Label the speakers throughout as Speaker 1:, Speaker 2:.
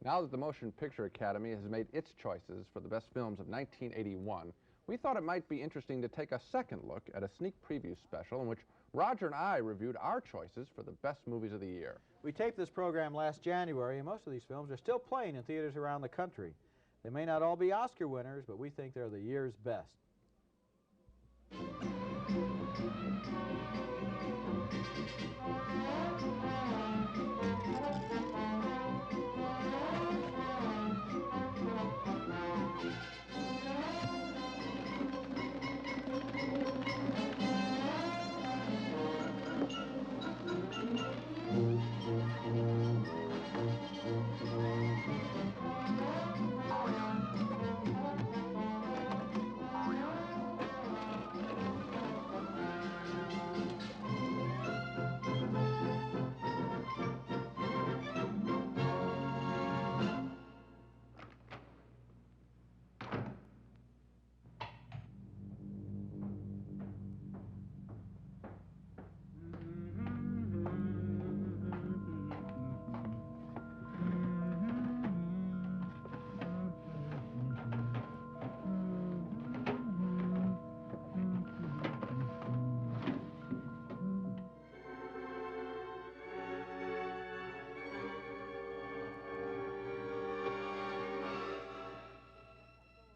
Speaker 1: Now that the Motion Picture Academy has made its choices for the best films of 1981, we thought it might be interesting to take a second look at a sneak preview special in which Roger and I reviewed our choices for the best movies of the year.
Speaker 2: We taped this program last January, and most of these films are still playing in theaters around the country. They may not all be Oscar winners, but we think they're the year's best.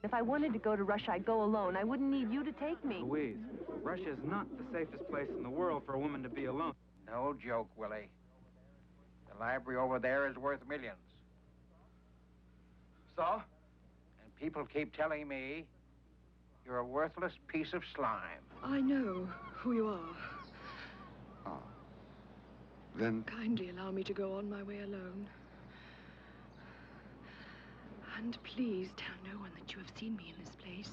Speaker 3: If I wanted to go to Russia, I'd go alone. I wouldn't need you to take me.
Speaker 4: Louise, Russia is not the safest place in the world for a woman to be alone.
Speaker 5: No joke, Willie. The library over there is worth millions.
Speaker 4: So?
Speaker 5: And people keep telling me you're a worthless piece of slime.
Speaker 6: I know who you are.
Speaker 7: Oh. Then...
Speaker 6: Kindly allow me to go on my way alone. And please tell no one that you have seen me in this place.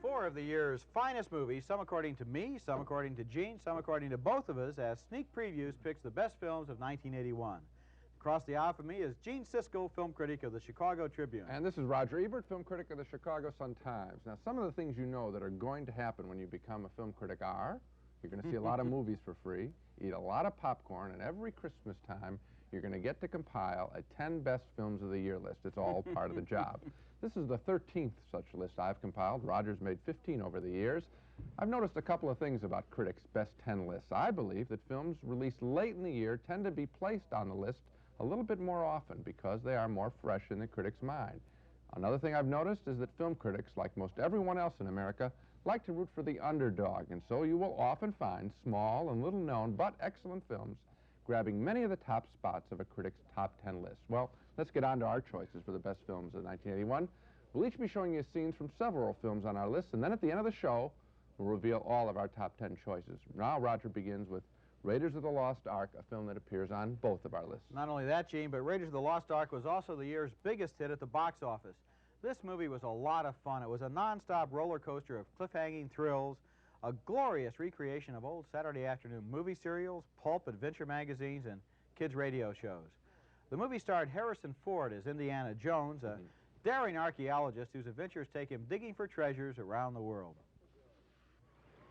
Speaker 2: Four of the year's finest movies, some according to me, some according to Gene, some according to both of us, as sneak previews picks the best films of 1981. Across the aisle from me is Gene Siskel, film critic of the Chicago Tribune.
Speaker 1: And this is Roger Ebert, film critic of the Chicago Sun-Times. Now, some of the things you know that are going to happen when you become a film critic are, you're going to see a lot of movies for free, eat a lot of popcorn, and every Christmas time, you're going to get to compile a 10 best films of the year list. It's all part of the job. This is the 13th such list I've compiled. Roger's made 15 over the years. I've noticed a couple of things about critics' best 10 lists. I believe that films released late in the year tend to be placed on the list a little bit more often because they are more fresh in the critic's mind. Another thing I've noticed is that film critics, like most everyone else in America, like to root for the underdog, and so you will often find small and little-known but excellent films grabbing many of the top spots of a critic's top 10 list. Well, let's get on to our choices for the best films of 1981. We'll each be showing you scenes from several films on our list, and then at the end of the show, we'll reveal all of our top 10 choices. Now Roger begins with Raiders of the Lost Ark, a film that appears on both of our lists.
Speaker 2: Not only that, Gene, but Raiders of the Lost Ark was also the year's biggest hit at the box office. This movie was a lot of fun. It was a non-stop roller coaster of cliffhanging thrills, a glorious recreation of old Saturday afternoon movie serials, pulp adventure magazines, and kids' radio shows. The movie starred Harrison Ford as Indiana Jones, a daring archaeologist whose adventures take him digging for treasures around the world.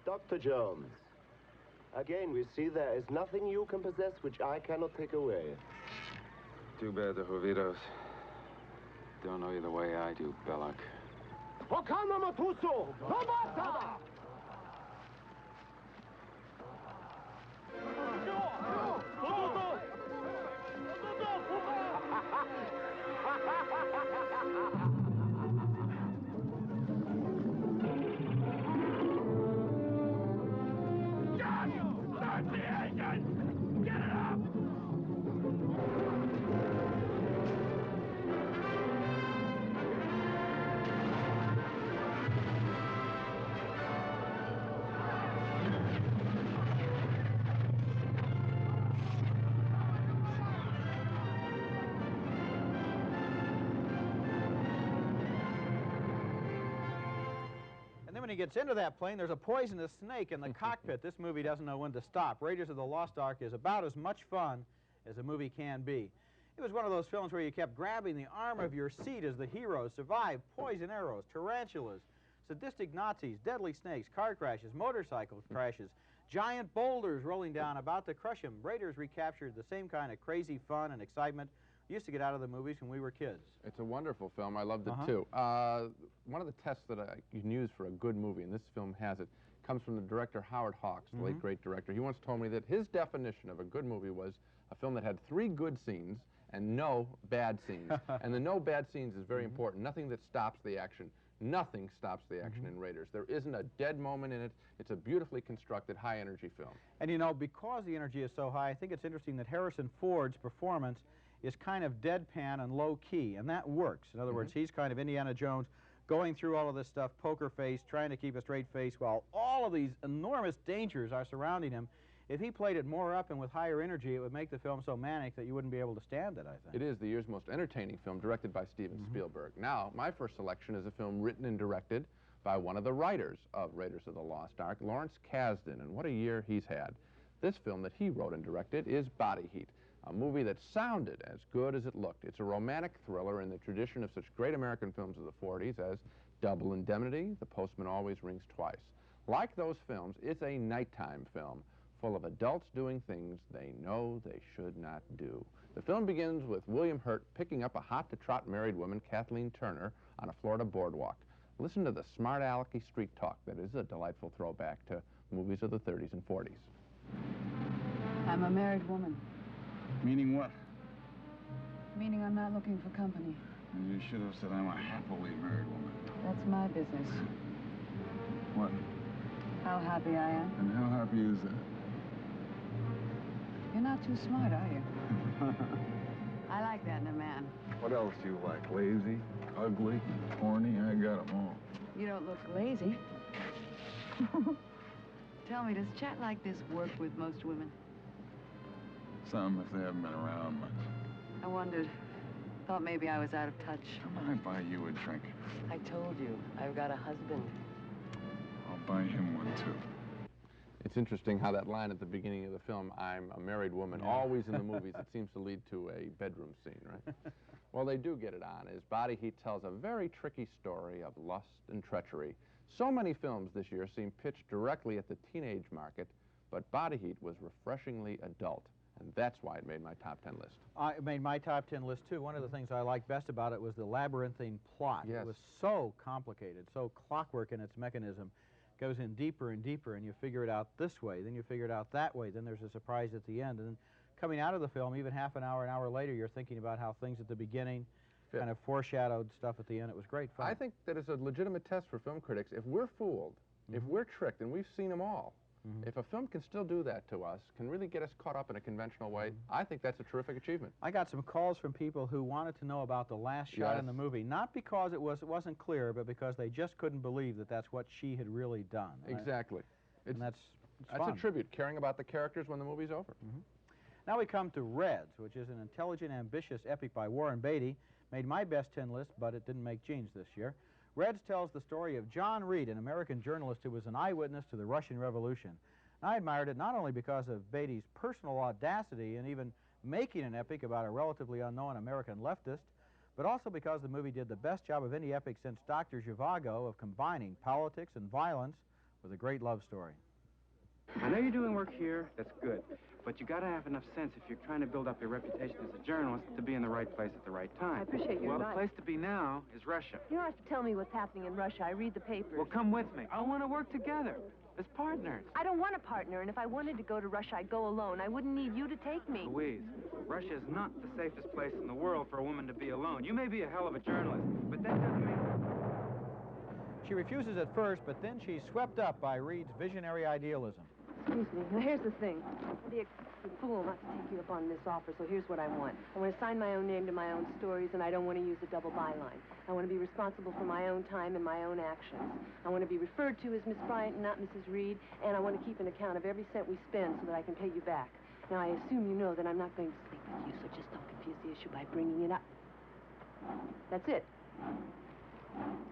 Speaker 8: Dr. Jones, again we see there is nothing you can possess which I cannot take away.
Speaker 7: Too bad the Jovitos don't know you the way I do, Belloc.
Speaker 8: Okana Matuso! Robata!
Speaker 9: John! Start the engine! Get it up!
Speaker 2: When he gets into that plane, there's a poisonous snake in the cockpit. This movie doesn't know when to stop. Raiders of the Lost Ark is about as much fun as a movie can be. It was one of those films where you kept grabbing the arm of your seat as the heroes survived poison arrows, tarantulas, sadistic Nazis, deadly snakes, car crashes, motorcycle crashes, giant boulders rolling down about to crush him. Raiders recaptured the same kind of crazy fun and excitement we used to get out of the movies when we were kids.
Speaker 1: It's a wonderful film. I loved it, too. One of the tests that you can use for a good movie, and this film has it, comes from the director Howard Hawks, the late great director. He once told me that his definition of a good movie was a film that had 3 good scenes and no bad scenes. And the no bad scenes is very important. Nothing that stops the action. Nothing stops the action in Raiders. There isn't a dead moment in it. It's a beautifully constructed, high-energy film.
Speaker 2: And, you know, because the energy is so high, I think it's interesting that Harrison Ford's performance is kind of deadpan and low-key, and that works. In other words, he's kind of Indiana Jones, going through all of this stuff, poker face, trying to keep a straight face, while all of these enormous dangers are surrounding him. If he played it more up and with higher energy, it would make the film so manic that you wouldn't be able to stand it, I think.
Speaker 1: It is the year's most entertaining film, directed by Steven Spielberg. Now, my first selection is a film written and directed by one of the writers of Raiders of the Lost Ark, Lawrence Kasdan, and what a year he's had. This film that he wrote and directed is Body Heat, a movie that sounded as good as it looked. It's a romantic thriller in the tradition of such great American films of the 40s as Double Indemnity, The Postman Always Rings Twice. Like those films, it's a nighttime film full of adults doing things they know they should not do. The film begins with William Hurt picking up a hot-to-trot married woman, Kathleen Turner, on a Florida boardwalk. Listen to the smart alecky street talk that is a delightful throwback to movies of the 30s and 40s.
Speaker 10: I'm a married woman.
Speaker 7: Meaning what?
Speaker 10: Meaning I'm not looking for company.
Speaker 7: You should have said I'm a happily married woman.
Speaker 10: That's my business.
Speaker 7: What?
Speaker 10: How happy I am.
Speaker 7: And how happy is that?
Speaker 10: You're not too smart, are you? I like that in a man.
Speaker 7: What else do you like? Lazy, ugly, horny? I got them all.
Speaker 10: You don't look lazy. Tell me, does a chat like this work with most women?
Speaker 7: Some, if they haven't been around much.
Speaker 10: I wondered. Thought maybe I was out of touch.
Speaker 7: How about I buy you a drink?
Speaker 10: I told you, I've got a husband.
Speaker 7: I'll buy him one, too.
Speaker 1: It's interesting how that line at the beginning of the film, I'm a married woman, always in the movies, it seems to lead to a bedroom scene, right? Well, they do get it on, as Body Heat tells a very tricky story of lust and treachery. So many films this year seem pitched directly at the teenage market, but Body Heat was refreshingly adult, and that's why it made my top 10 list.
Speaker 2: It made my top 10 list, too. One of the things I liked best about it was the labyrinthine plot.
Speaker 1: Yes.
Speaker 2: It was so complicated, so clockwork in its mechanism. Goes in deeper and deeper, and you figure it out this way, then you figure it out that way, then there's a surprise at the end. And then coming out of the film, even half an hour later, you're thinking about how things at the beginning kind of foreshadowed stuff at the end. It was great fun.
Speaker 1: I think that is a legitimate test for film critics. If we're fooled, if we're tricked, and we've seen them all, if a film can still do that to us, can really get us caught up in a conventional way, I think that's a terrific achievement.
Speaker 2: I got some calls from people who wanted to know about the last shot in the movie, not because it wasn't clear, but because they just couldn't believe that that's what she had really done.
Speaker 1: Exactly.
Speaker 2: And that's
Speaker 1: a tribute, caring about the characters when the movie's over.
Speaker 2: Now we come to Reds, which is an intelligent, ambitious epic by Warren Beatty. Made my best 10 list, but it didn't make Gene's this year. Reds tells the story of John Reed, an American journalist who was an eyewitness to the Russian Revolution. I admired it not only because of Beatty's personal audacity in even making an epic about a relatively unknown American leftist, but also because the movie did the best job of any epic since Dr. Zhivago of combining politics and violence with a great love story.
Speaker 4: I know you're doing work here, that's good, but you gotta have enough sense if you're trying to build up your reputation as a journalist to be in the right place at the right time.
Speaker 3: I appreciate your
Speaker 4: Well,
Speaker 3: advice.
Speaker 4: the place to be now is Russia.
Speaker 3: You don't have to tell me what's happening in Russia. I read the papers.
Speaker 4: Well, come with me. I want to work together as partners.
Speaker 3: I don't want a partner, and if I wanted to go to Russia, I'd go alone. I wouldn't need you to take me.
Speaker 4: Louise, Russia is not the safest place in the world for a woman to be alone. You may be a hell of a journalist, but that doesn't mean...
Speaker 2: She refuses at first, but then she's swept up by Reed's visionary idealism.
Speaker 3: Excuse me. Now, here's the thing. I'd be a fool not to take you up on this offer, so here's what I want. I want to sign my own name to my own stories, and I don't want to use a double byline. I want to be responsible for my own time and my own actions. I want to be referred to as Miss Bryant and not Mrs. Reed, and I want to keep an account of every cent we spend so that I can pay you back. Now, I assume you know that I'm not going to sleep with you, so just don't confuse the issue by bringing it up. That's it.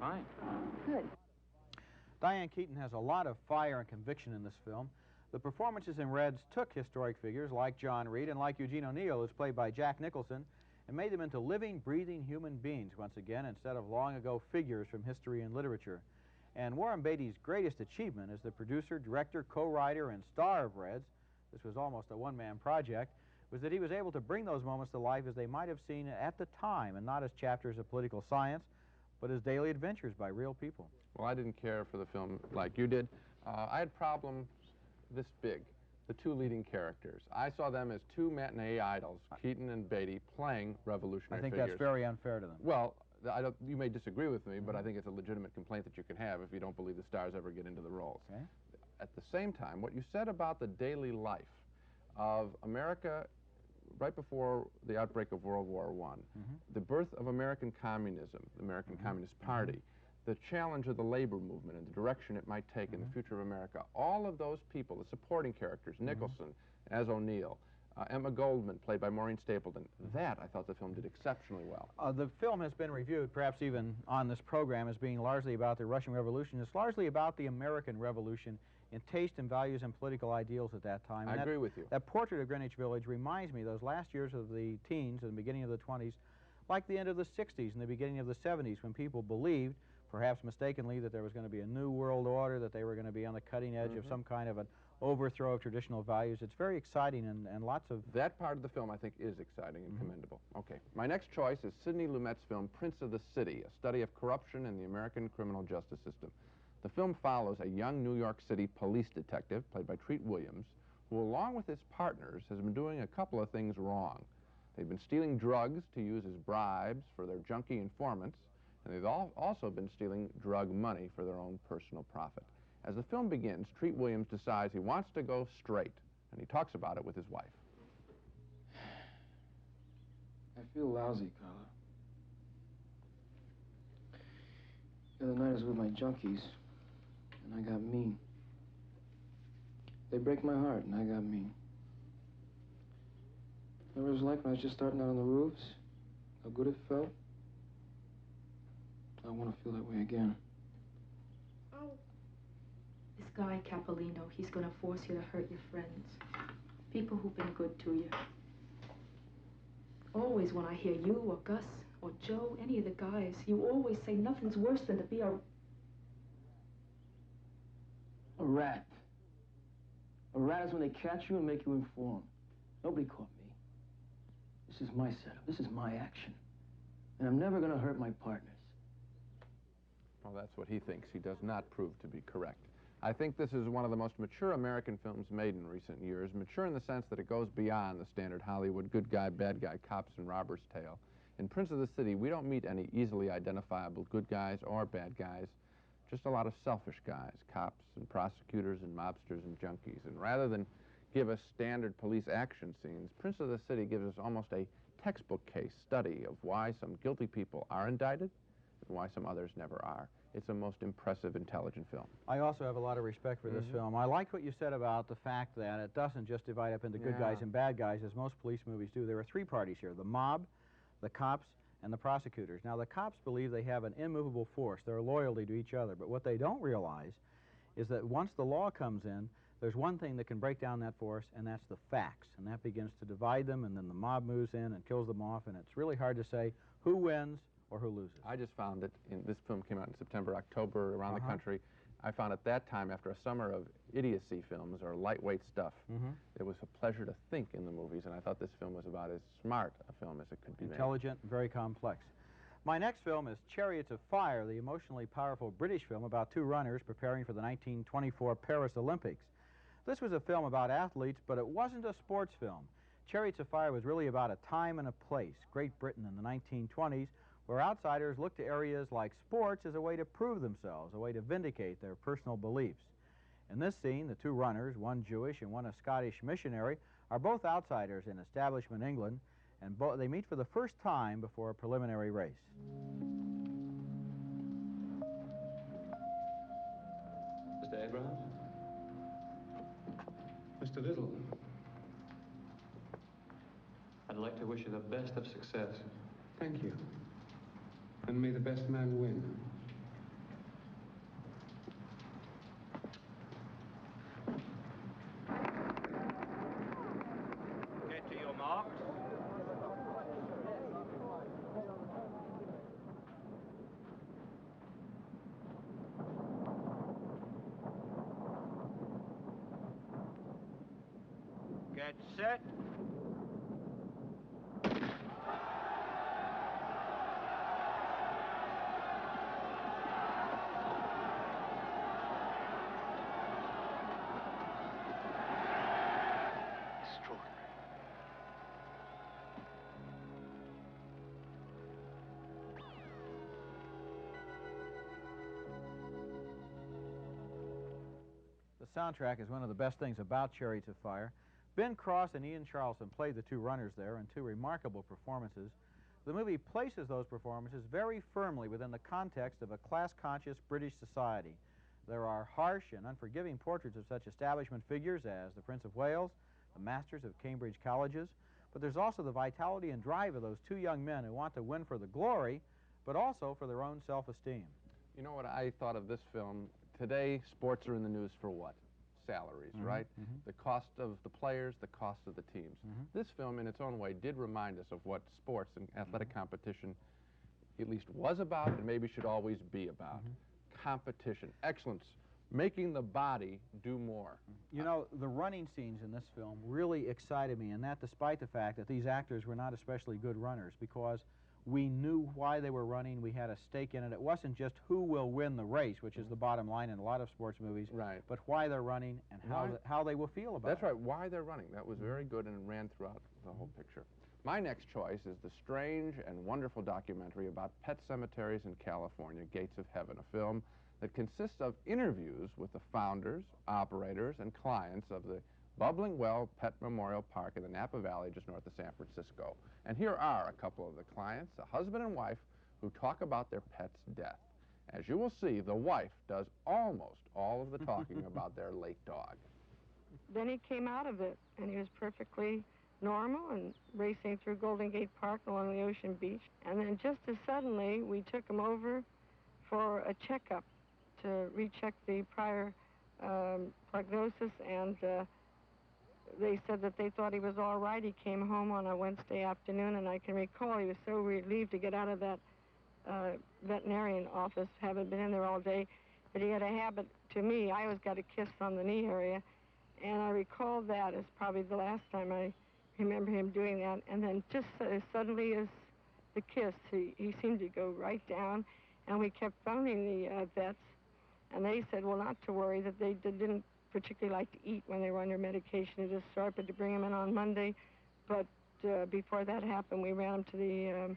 Speaker 4: Fine.
Speaker 3: Good.
Speaker 2: Diane Keaton has a lot of fire and conviction in this film. The performances in Reds took historic figures like John Reed and like Eugene O'Neill, who's played by Jack Nicholson, and made them into living, breathing human beings once again instead of long-ago figures from history and literature. And Warren Beatty's greatest achievement as the producer, director, co-writer, and star of Reds, this was almost a one-man project, was that he was able to bring those moments to life as they might have seen at the time, and not as chapters of political science, but as daily adventures by real people.
Speaker 1: Well, I didn't care for the film like you did. I had problems this big, the two leading characters. I saw them as two matinee idols, Keaton and Beatty, playing revolutionary figures.
Speaker 2: I think that's very unfair to them.
Speaker 1: Well, you may disagree with me, but I think it's a legitimate complaint that you can have if you don't believe the stars ever get into the roles.
Speaker 2: Okay.
Speaker 1: At the same time, what you said about the daily life of America right before the outbreak of World War I, the birth of American communism, the American Communist Party, the challenge of the labor movement and the direction it might take in the future of America, all of those people, the supporting characters, Nicholson as O'Neill, Emma Goldman, played by Maureen Stapleton, that I thought the film did exceptionally well.
Speaker 2: The film has been reviewed, perhaps even on this program, as being largely about the Russian Revolution. It's largely about the American Revolution in taste and values and political ideals at that time.
Speaker 1: I agree with you.
Speaker 2: That portrait of Greenwich Village reminds me, those last years of the teens and the beginning of the 20s, like the end of the 60s and the beginning of the 70s, when people believed, perhaps mistakenly, that there was going to be a new world order, that they were going to be on the cutting edge of some kind of an overthrow of traditional values. It's very exciting and lots of...
Speaker 1: That part of the film, I think, is exciting and commendable. Okay. My next choice is Sidney Lumet's film, Prince of the City, a study of corruption in the American criminal justice system. The film follows a young New York City police detective, played by Treat Williams, who, along with his partners, has been doing a couple of things wrong. They've been stealing drugs to use as bribes for their junkie informants, and they've also been stealing drug money for their own personal profit. As the film begins, Treat Williams decides he wants to go straight, and he talks about it with his wife.
Speaker 11: I feel lousy, Carla. The other night I was with my junkies, and I got mean. They break my heart, and I got mean. Remember what it was like when I was just starting out on the roofs? How good it felt? I want to feel that way again.
Speaker 6: This guy, Capolino, he's gonna force you to hurt your friends. People who've been good to you. Always when I hear you or Gus or Joe, any of the guys, you always say nothing's worse than to be a
Speaker 11: rat. A rat is when they catch you and make you inform. Nobody caught me. This is my setup. This is my action. And I'm never gonna hurt my partners.
Speaker 1: Well, that's what he thinks. He does not prove to be correct. I think this is one of the most mature American films made in recent years. Mature in the sense that it goes beyond the standard Hollywood good guy, bad guy, cops and robbers tale. In Prince of the City, we don't meet any easily identifiable good guys or bad guys, just a lot of selfish guys, cops and prosecutors and mobsters and junkies. And rather than give us standard police action scenes, Prince of the City gives us almost a textbook case study of why some guilty people are indicted and why some others never are. It's a most impressive, intelligent film.
Speaker 2: I also have a lot of respect for this film. I like what you said about the fact that it doesn't just divide up into good guys and bad guys, as most police movies do. There are three parties here: the mob, the cops, and the prosecutors. Now, the cops believe they have an immovable force, their loyalty to each other, but what they don't realize is that once the law comes in, there's one thing that can break down that force, and that's the facts, and that begins to divide them, and then the mob moves in and kills them off, and it's really hard to say who wins or who loses.
Speaker 1: I just found it, this film came out in September, October, around the country. I found at that time, after a summer of idiocy films or lightweight stuff, it was a pleasure to think in the movies, and I thought this film was about as smart a film as it could be made.
Speaker 2: Intelligent, very complex. My next film is Chariots of Fire, the emotionally powerful British film about two runners preparing for the 1924 Paris Olympics. This was a film about athletes, but it wasn't a sports film. Chariots of Fire was really about a time and a place, Great Britain in the 1920s, where outsiders looked to areas like sports as a way to prove themselves, a way to vindicate their personal beliefs. In this scene, the two runners, one Jewish and one a Scottish missionary, are both outsiders in establishment England, and they meet for the first time before a preliminary race.
Speaker 12: Mr. Abrahams? Mr. Little? I'd like to wish you the best of success.
Speaker 13: Thank you. And may the best man win.
Speaker 9: Get to your marks. set.
Speaker 2: The soundtrack is one of the best things about Chariots of Fire. Ben Cross and Ian Charleston played the two runners there in two remarkable performances. The movie places those performances very firmly within the context of a class-conscious British society. There are harsh and unforgiving portraits of such establishment figures as the Prince of Wales, the masters of Cambridge colleges, but there's also the vitality and drive of those two young men who want to win for the glory, but also for their own self-esteem.
Speaker 1: You know what I thought of this film? Today, sports are in the news for what? Salaries, right? The cost of the players, the cost of the teams. This film, in its own way, did remind us of what sports and athletic competition at least was about and maybe should always be about. Competition, excellence, making the body do more.
Speaker 2: You know, the running scenes in this film really excited me, and that despite the fact that these actors were not especially good runners, because we knew why they were running. We had a stake in it. It wasn't just who will win the race, which is the bottom line in a lot of sports movies,
Speaker 1: right,
Speaker 2: but why they're running and how they will feel about it.
Speaker 1: That's right, why they're running. That was very good and ran throughout the whole picture. My next choice is the strange and wonderful documentary about pet cemeteries in California, Gates of Heaven, a film that consists of interviews with the founders, operators, and clients of the Bubbling Well Pet Memorial Park in the Napa Valley just north of San Francisco. And here are a couple of the clients, a husband and wife, who talk about their pet's death. As you will see, the wife does almost all of the talking about their late dog.
Speaker 14: Then he came out of it, and he was perfectly normal and racing through Golden Gate Park along the ocean beach. And then just as suddenly, we took him over for a checkup to recheck the prior prognosis, and they said that they thought he was all right. He came home on a Wednesday afternoon, and I can recall he was so relieved to get out of that veterinarian office, having been in there all day, that he had a habit, to me, I always got a kiss on the knee area, and I recall that as probably the last time I remember him doing that. And then just as suddenly as the kiss, he seemed to go right down, and we kept phoning the vets, and they said, well, not to worry, that they didn't particularly like to eat when they were under medication of this sort, but to bring him in on Monday. But before that happened, we ran him to the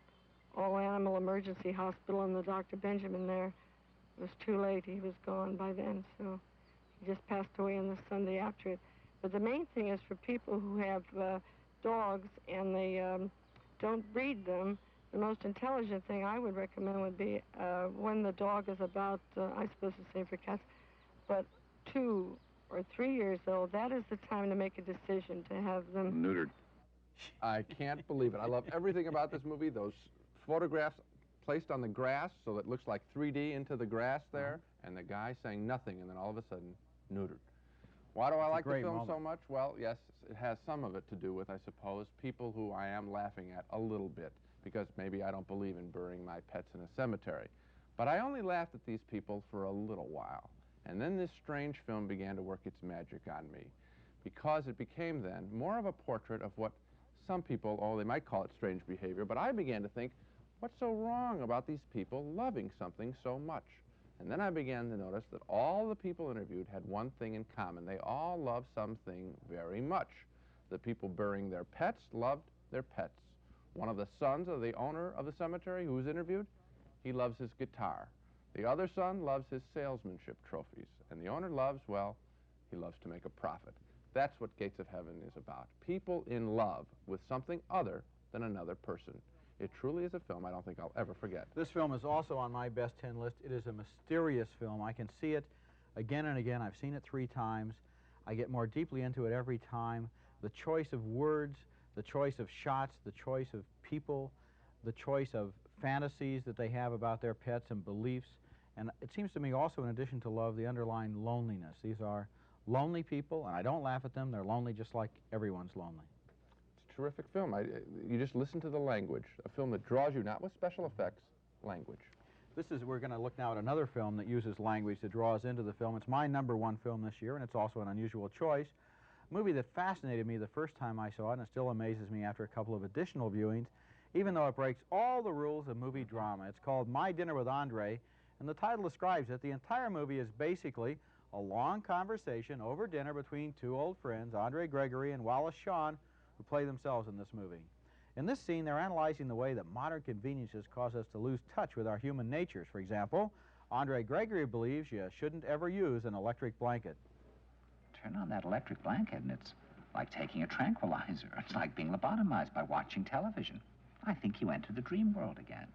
Speaker 14: all-animal emergency hospital, and the Dr. Benjamin there, it was too late. He was gone by then, so he just passed away on the Sunday after it. But the main thing is for people who have dogs and they don't breed them, the most intelligent thing I would recommend would be when the dog is about, I suppose the same for cats, but 2 or 3 years old, that is the time to make a decision to have them
Speaker 1: neutered. I can't believe it. I love everything about this movie. Those photographs placed on the grass so that it looks like 3D into the grass there, and the guy saying nothing, and then all of a sudden, neutered. Why do I like the film so much? Well, yes, it has some of it to do with, I suppose, people who I am laughing at a little bit, because maybe I don't believe in burying my pets in a cemetery. But I only laughed at these people for a little while. And then this strange film began to work its magic on me, because it became then more of a portrait of what some people, oh, they might call it strange behavior, but I began to think, what's so wrong about these people loving something so much? And then I began to notice that all the people interviewed had one thing in common. They all loved something very much. The people burying their pets loved their pets. One of the sons of the owner of the cemetery who was interviewed, he loves his guitar. The other son loves his salesmanship trophies. And the owner loves, well, he loves to make a profit. That's what Gates of Heaven is about. People in love with something other than another person. It truly is a film I don't think I'll ever forget.
Speaker 2: This film is also on my best 10 list. It is a mysterious film. I can see it again and again. I've seen it 3 times. I get more deeply into it every time. The choice of words, the choice of shots, the choice of people, the choice of fantasies that they have about their pets and beliefs. And it seems to me also, in addition to love, the underlying loneliness. These are lonely people, and I don't laugh at them. They're lonely just like everyone's lonely.
Speaker 1: It's a terrific film. You just listen to the language. A film that draws you, not with special effects, language.
Speaker 2: We're going to look now at another film that uses language to draw us into the film. It's my #1 film this year, and it's also an unusual choice. A movie that fascinated me the first time I saw it, and it still amazes me after a couple of additional viewings, even though it breaks all the rules of movie drama. It's called My Dinner with Andre, and the title describes it. The entire movie is basically a long conversation over dinner between two old friends, Andre Gregory and Wallace Shawn, who play themselves in this movie. In this scene, they're analyzing the way that modern conveniences cause us to lose touch with our human natures. For example, Andre Gregory believes you shouldn't ever use an electric blanket.
Speaker 15: Turn on that electric blanket and it's like taking a tranquilizer. It's like being lobotomized by watching television. I think you enter the dream world again.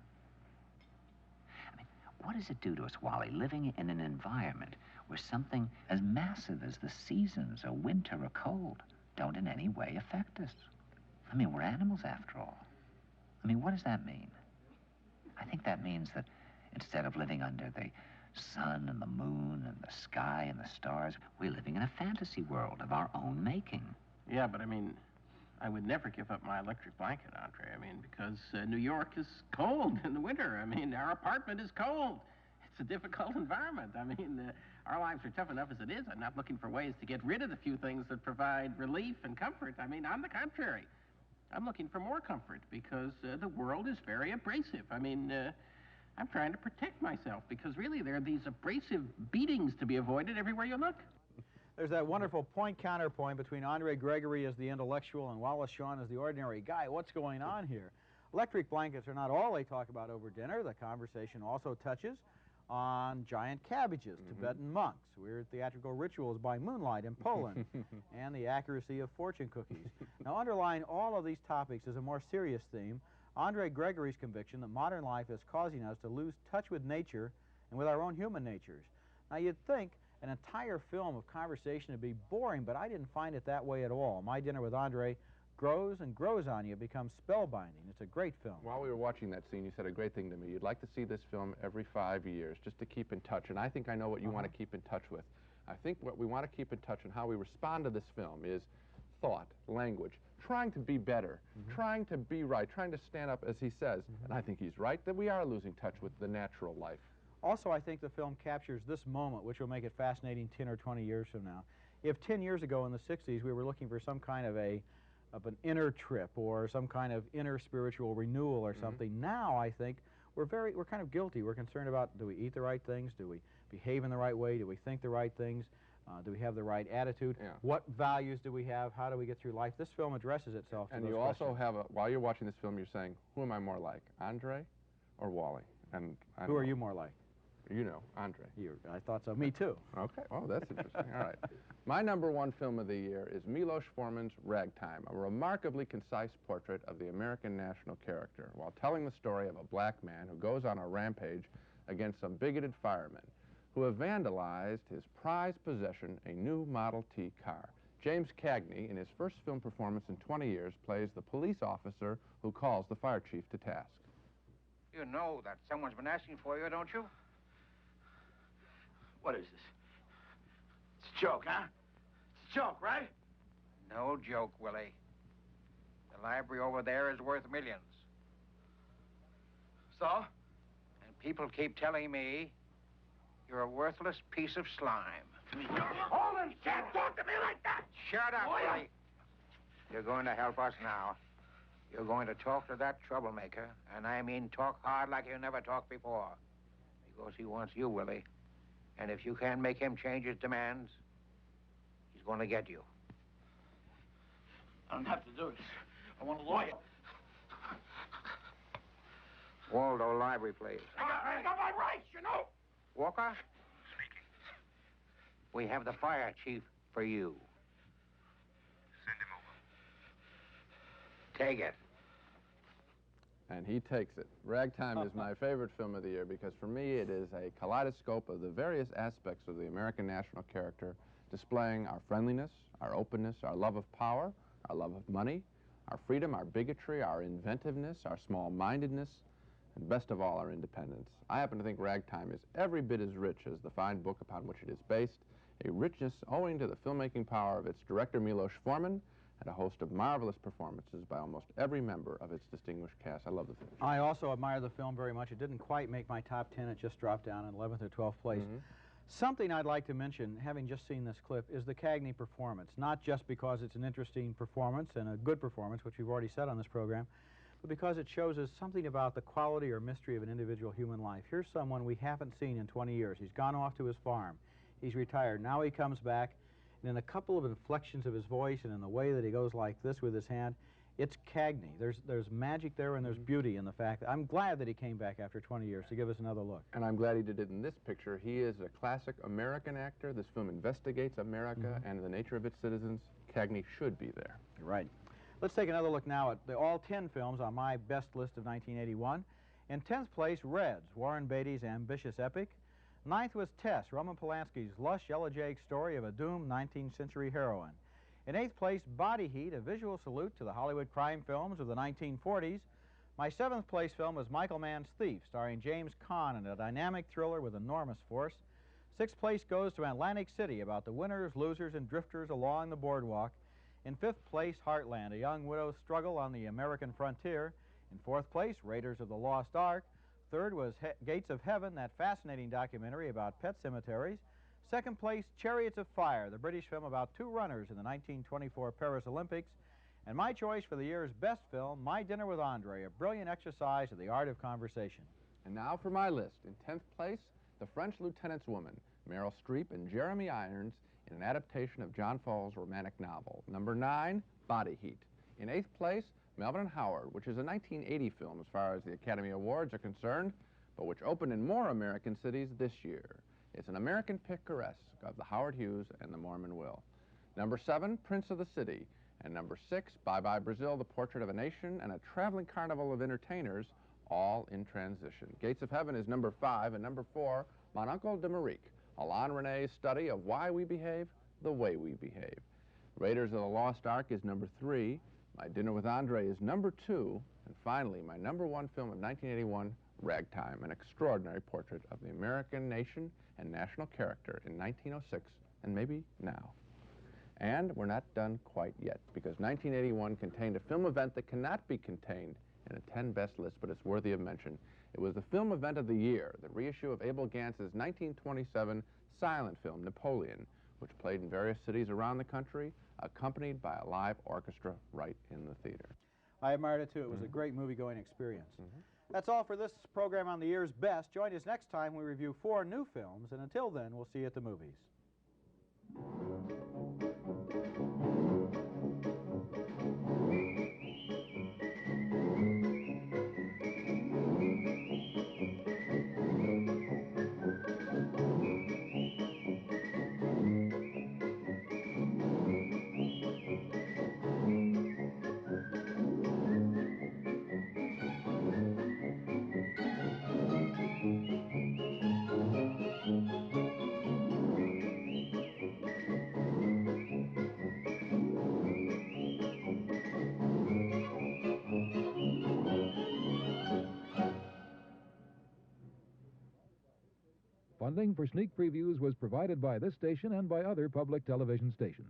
Speaker 15: I mean, what does it do to us, Wally, living in an environment where something as massive as the seasons, or winter or cold, don't in any way affect us? I mean, we're animals after all. I mean, what does that mean? I think that means that instead of living under the sun and the moon and the sky and the stars, we're living in a fantasy world of our own making.
Speaker 16: Yeah, but I mean, I would never give up my electric blanket, Andre. I mean, because New York is cold in the winter. I mean, our apartment is cold. It's a difficult environment. I mean, our lives are tough enough as it is. I'm not looking for ways to get rid of the few things that provide relief and comfort. I mean, on the contrary, I'm looking for more comfort because the world is very abrasive. I mean, I'm trying to protect myself because really there are these abrasive beatings to be avoided everywhere you look.
Speaker 2: There's that wonderful point-counterpoint between Andre Gregory as the intellectual and Wallace Shawn as the ordinary guy. What's going on here? Electric blankets are not all they talk about over dinner. The conversation also touches on giant cabbages, Tibetan monks, weird theatrical rituals by moonlight in Poland, and the accuracy of fortune cookies. Now, underlying all of these topics is a more serious theme, Andre Gregory's conviction that modern life is causing us to lose touch with nature and with our own human natures. Now, you'd think an entire film of conversation would be boring, but I didn't find it that way at all. My Dinner with Andre grows and grows on you, becomes spellbinding. It's a great film.
Speaker 1: While we were watching that scene, you said a great thing to me. You'd like to see this film every 5 years, just to keep in touch, and I think I know what you want to keep in touch with. I think what we want to keep in touch and how we respond to this film is thought, language, trying to be better, trying to be right, trying to stand up, as he says, and I think he's right, that we are losing touch with the natural life.
Speaker 2: Also, I think the film captures this moment, which will make it fascinating 10 or 20 years from now. If 10 years ago in the 60s we were looking for some kind of an inner trip or some kind of inner spiritual renewal or something, now I think we're kind of guilty. We're concerned about, do we eat the right things? Do we behave in the right way? Do we think the right things? Do we have the right attitude? Yeah. What values do we have? How do we get through life? This film addresses itself to those questions. And you also have, while you're watching this film, you're saying, who am I more like, Andre or Wally? And who are you more like?
Speaker 1: You know, Andre.
Speaker 2: I thought so. Me too.
Speaker 1: Okay. Oh, that's interesting. All right. My #1 film of the year is Milos Forman's Ragtime, a remarkably concise portrait of the American national character, while telling the story of a black man who goes on a rampage against some bigoted firemen who have vandalized his prized possession, a new Model T car. James Cagney, in his first film performance in 20 years, plays the police officer who calls the fire chief to task.
Speaker 5: You know that someone's been asking for you, don't you?
Speaker 17: What is this? It's a joke, huh? It's a joke, right?
Speaker 5: No joke, Willie. The library over there is worth millions.
Speaker 17: So?
Speaker 5: And people keep telling me you're a worthless piece of slime.
Speaker 17: Hold it! Can't talk to me like that!
Speaker 5: Shut up, Willie. You're going to help us now. You're going to talk to that troublemaker, and I mean talk hard like you never talked before. Because he wants you, Willie. And if you can't make him change his demands, he's going to get you.
Speaker 17: I don't have to do this. I want a lawyer.
Speaker 5: Waldo, library, please.
Speaker 17: I got my rights, you know.
Speaker 5: Walker? Speaking. We have the fire chief for you.
Speaker 17: Send him over.
Speaker 5: Take it.
Speaker 1: And he takes it. Ragtime is my favorite film of the year because for me it is a kaleidoscope of the various aspects of the American national character, displaying our friendliness, our openness, our love of power, our love of money, our freedom, our bigotry, our inventiveness, our small-mindedness, and best of all, our independence. I happen to think Ragtime is every bit as rich as the fine book upon which it is based, a richness owing to the filmmaking power of its director Milos Forman, and a host of marvelous performances by almost every member of its distinguished cast. I love the film.
Speaker 2: I also admire the film very much. It didn't quite make my top 10. It just dropped down in 11th or 12th place. Something I'd like to mention, having just seen this clip, is the Cagney performance. Not just because it's an interesting performance and a good performance, which we've already said on this program, but because it shows us something about the quality or mystery of an individual human life. Here's someone we haven't seen in 20 years. He's gone off to his farm. He's retired. Now he comes back, and in a couple of inflections of his voice and in the way that he goes like this with his hand, it's Cagney. There's magic there and there's beauty in the fact that I'm glad that he came back after 20 years to give us another look.
Speaker 1: And I'm glad he did it in this picture. He is a classic American actor. This film investigates America and the nature of its citizens. Cagney should be there.
Speaker 2: You're right. Let's take another look now at all 10 films on my best list of 1981. In 10th place, Reds, Warren Beatty's ambitious epic. 9th was TESS, Roman Polanski's lush, elegiac story of a doomed 19th century heroine. In 8th place, Body Heat, a visual salute to the Hollywood crime films of the 1940s. My 7th place film was Michael Mann's Thief, starring James Caan in a dynamic thriller with enormous force. 6th place goes to Atlantic City, about the winners, losers, and drifters along the boardwalk. In 5th place, Heartland, a young widow's struggle on the American frontier. In 4th place, Raiders of the Lost Ark. 3rd was Gates of Heaven, that fascinating documentary about pet cemeteries. 2nd place, Chariots of Fire, the British film about two runners in the 1924 Paris Olympics. And my choice for the year's best film, My Dinner with Andre, a brilliant exercise of the art of conversation.
Speaker 1: And now for my list. In 10th place, The French Lieutenant's Woman, Meryl Streep and Jeremy Irons in an adaptation of John Fall's romantic novel. Number 9, Body Heat. In 8th place, Melvin and Howard, which is a 1980 film as far as the Academy Awards are concerned, but which opened in more American cities this year. It's an American picaresque of the Howard Hughes and the Mormon Will. Number 7, Prince of the City. And number 6, Bye Bye Brazil, The Portrait of a Nation, and a traveling carnival of entertainers, all in transition. Gates of Heaven is number 5, and number 4, Mon Oncle d'Amérique, Alain René's study of why we behave the way we behave. Raiders of the Lost Ark is number 3, My Dinner with Andre is number 2, and finally, my number 1 film of 1981, Ragtime, an extraordinary portrait of the American nation and national character in 1906 and maybe now. And we're not done quite yet, because 1981 contained a film event that cannot be contained in a 10 best list, but it's worthy of mention. It was the film event of the year, the reissue of Abel Gantz's 1927 silent film, Napoleon, which played in various cities around the country, accompanied by a live orchestra right in the theater.
Speaker 2: I admired it too. It was a great movie-going experience. That's all for this program on the year's best. Join us next time we review 4 new films, and until then, we'll see you at the movies.
Speaker 18: Funding for sneak previews was provided by this station and by other public television stations.